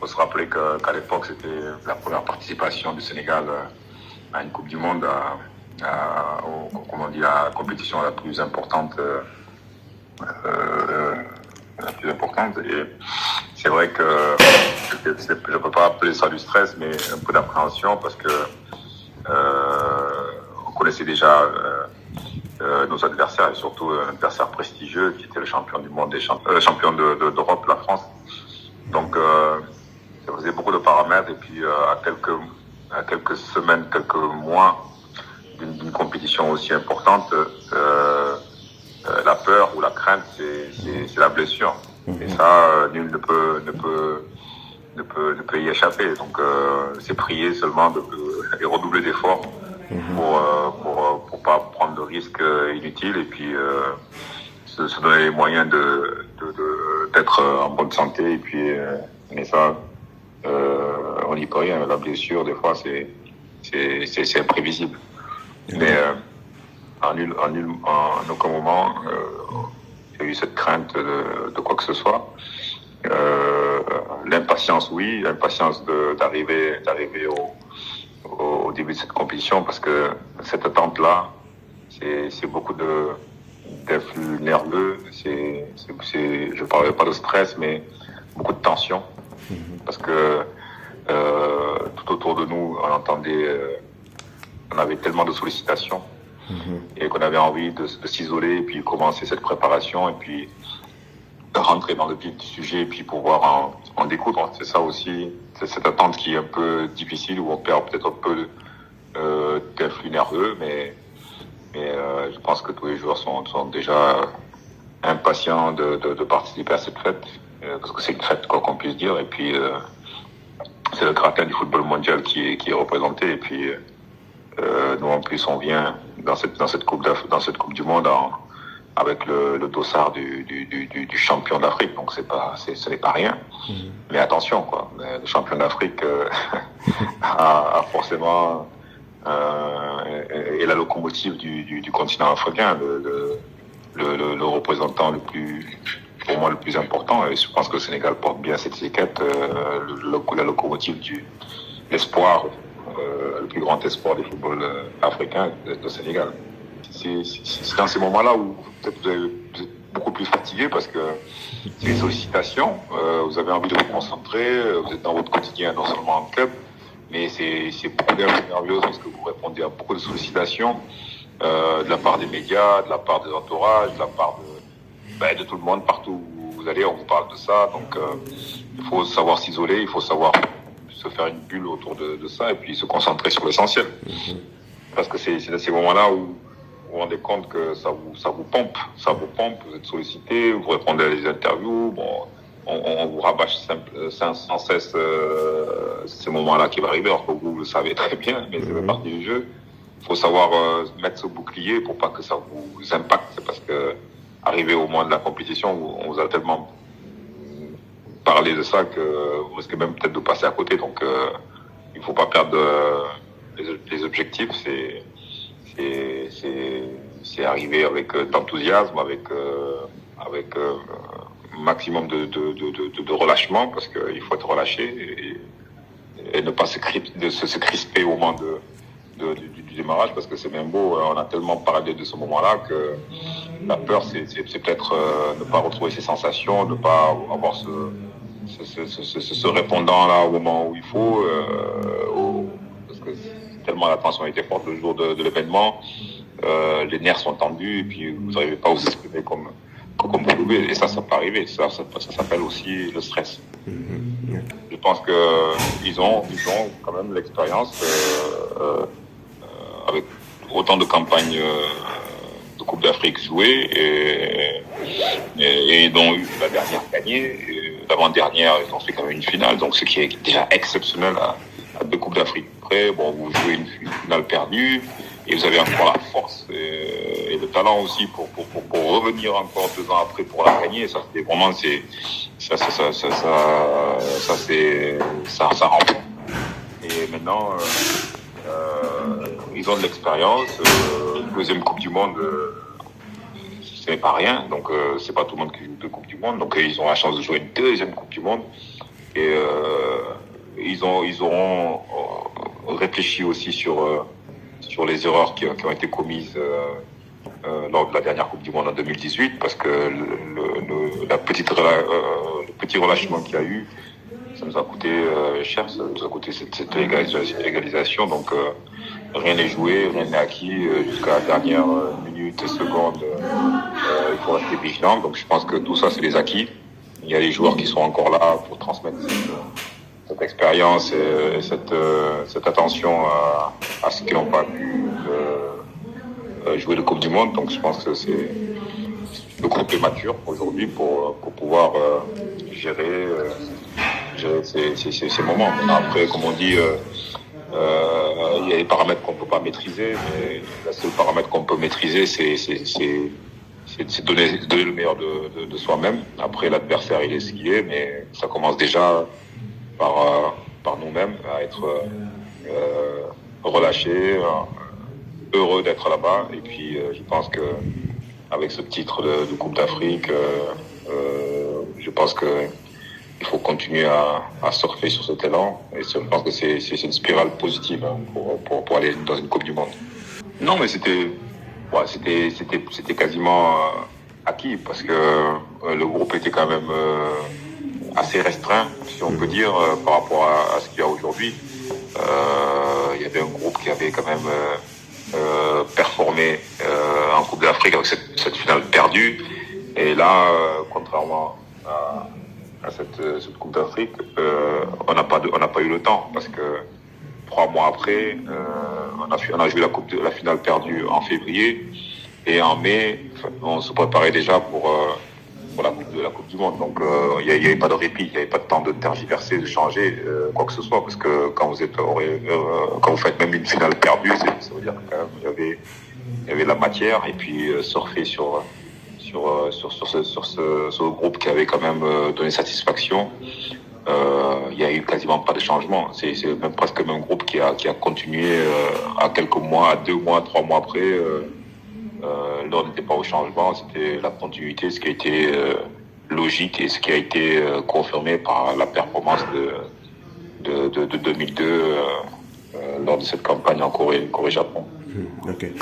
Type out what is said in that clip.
faut se rappeler qu'à l'époque, c'était la première participation du Sénégal à une Coupe du Monde, comment on dit, la compétition la plus importante. La plus importante. Et c'est vrai que je ne peux pas appeler ça du stress, mais un peu d'appréhension parce que on connaissait déjà nos adversaires et surtout un adversaire prestigieux qui était le champion du monde, champion d'Europe, la France. Donc ça faisait beaucoup de paramètres et puis à quelques semaines, quelques mois d'une compétition aussi importante, la peur ou la crainte, c'est la blessure. Et ça, nul ne peut y échapper. Donc, c'est prier seulement et redoubler d'efforts pour pas prendre de risques inutiles et puis se donner les moyens d'être en bonne santé. Et puis, mais ça, on n'y peut rien. La blessure, des fois, c'est imprévisible. Mais en aucun moment, il y a eu cette crainte de quoi que ce soit. L'impatience, oui, l'impatience d'arriver au début de cette compétition, parce que cette attente-là, c'est beaucoup d'influx nerveux, je parlerai pas de stress, mais beaucoup de tension, parce que tout autour de nous, on avait tellement de sollicitations et qu'on avait envie de s'isoler et puis commencer cette préparation et puis rentrer dans le vif du sujet et puis pouvoir en découdre. C'est ça aussi, c'est cette attente qui est un peu difficile où on perd peut-être un peu d'influx nerveux, mais je pense que tous les joueurs sont déjà impatients de participer à cette fête, parce que c'est une fête, quoi qu'on puisse dire, et puis c'est le gratin du football mondial qui est représenté, et puis nous en plus on vient dans cette coupe du monde avec le dossard du champion d'Afrique, donc ce n'est pas rien. Mais attention, quoi, le champion d'Afrique a forcément est la locomotive du continent africain, le représentant pour moi le plus important, et je pense que le Sénégal porte bien cette étiquette, la locomotive l'espoir, le plus grand espoir du football africain, le Sénégal. C'est dans ces moments-là où peut-être vous êtes beaucoup plus fatigué parce que c'est les sollicitations, vous avez envie de vous concentrer, vous êtes dans votre quotidien, non seulement en club, mais c'est beaucoup nerveux parce que vous répondez à beaucoup de sollicitations de la part des médias, de la part des entourages, de la part de tout le monde, partout où vous allez, on vous parle de ça. Donc il faut savoir s'isoler, il faut savoir se faire une bulle autour de ça et puis se concentrer sur l'essentiel. Parce que c'est dans ces moments-là où vous vous rendez compte que ça vous pompe, vous êtes sollicité, vous répondez à des interviews, on vous rabâche sans cesse ces moments-là qui vont arriver, alors que vous le savez très bien, mais c'est fait partie du jeu. Il faut savoir mettre ce bouclier pour pas que ça vous impacte, c'est parce que arrivé au moment de la compétition, on vous a tellement parlé de ça que vous risquez même peut-être de passer à côté, donc il faut pas perdre les objectifs, c'est arriver avec d'enthousiasme, avec maximum de relâchement, parce qu'il faut être relâché et ne pas se crisper au moment du démarrage, parce que c'est bien beau, on a tellement parlé de ce moment-là que la peur, c'est peut-être ne pas retrouver ses sensations, ne pas avoir ce répondant-là au moment où il faut, parce que tellement la tension était forte le jour de l'événement, les nerfs sont tendus et puis vous n'arrivez pas à vous exprimer comme vous pouvez, et ça peut arriver, ça s'appelle aussi le stress. Je pense que ils ont quand même l'expérience avec autant de campagnes de Coupe d'Afrique jouées et dont la dernière gagnée, l'avant-dernière ils ont fait quand même une finale, donc ce qui est déjà exceptionnel à 2 Coupes d'Afrique. Après, vous jouez une finale perdue et vous avez encore la force et le talent aussi pour revenir encore 2 ans après pour la gagner. Ça, c'est vraiment, ça rend fou. Et maintenant, ils ont de l'expérience. Deuxième Coupe du Monde, ce n'est pas rien. Donc, c'est pas tout le monde qui joue 2 Coupes du Monde. Donc, ils ont la chance de jouer une deuxième Coupe du Monde. Et ils auront réfléchi aussi sur les erreurs qui ont été commises lors de la dernière Coupe du Monde en 2018, parce que le petit relâchement qu'il y a eu, ça nous a coûté cher, ça nous a coûté cette égalisation. Donc rien n'est joué, rien n'est acquis jusqu'à la dernière minute et seconde. Il faut rester vigilant. Donc je pense que tout ça, c'est des acquis. Il y a les joueurs qui sont encore là pour transmettre cette expérience et cette attention à ceux qui n'ont pas pu jouer le Coupe du Monde. Donc je pense que c'est le groupe est mature aujourd'hui pour pouvoir gérer ces moments. Après, comme on dit, il y a des paramètres qu'on ne peut pas maîtriser, mais le seul paramètre qu'on peut maîtriser, c'est donner le meilleur de soi-même. Après, l'adversaire, il est ce qu'il est, mais ça commence déjà par nous-mêmes à être relâchés, heureux d'être là-bas. Et puis, je pense que avec ce titre de Coupe d'Afrique, je pense que il faut continuer à surfer sur cet élan. Et je pense que c'est une spirale positive pour aller dans une Coupe du Monde. Non, mais c'était quasiment acquis, parce que le groupe était quand même assez restreint, si on peut dire, par rapport à ce qu'il y a aujourd'hui. Il y avait un groupe qui avait quand même performé en Coupe d'Afrique avec cette finale perdue. Et là, contrairement à cette Coupe d'Afrique, on n'a pas eu le temps, parce que 3 mois après, on a joué la finale perdue en février, et en mai, on se préparait déjà pour la Coupe du Monde. Donc il y avait pas de répit, il n'y avait pas de temps de tergiverser, de changer quoi que ce soit, parce que quand vous faites même une finale perdue, ça veut dire que quand même il y avait la matière. Et puis surfer sur ce groupe qui avait quand même donné satisfaction. Il y a eu quasiment pas de changement. C'est même presque le même groupe qui a continué à quelques mois, à 2 mois, 3 mois après. L'heure n'était pas au changement, c'était la continuité, ce qui a été logique et ce qui a été confirmé par la performance de 2002 lors de cette campagne en Corée-Japon. Okay.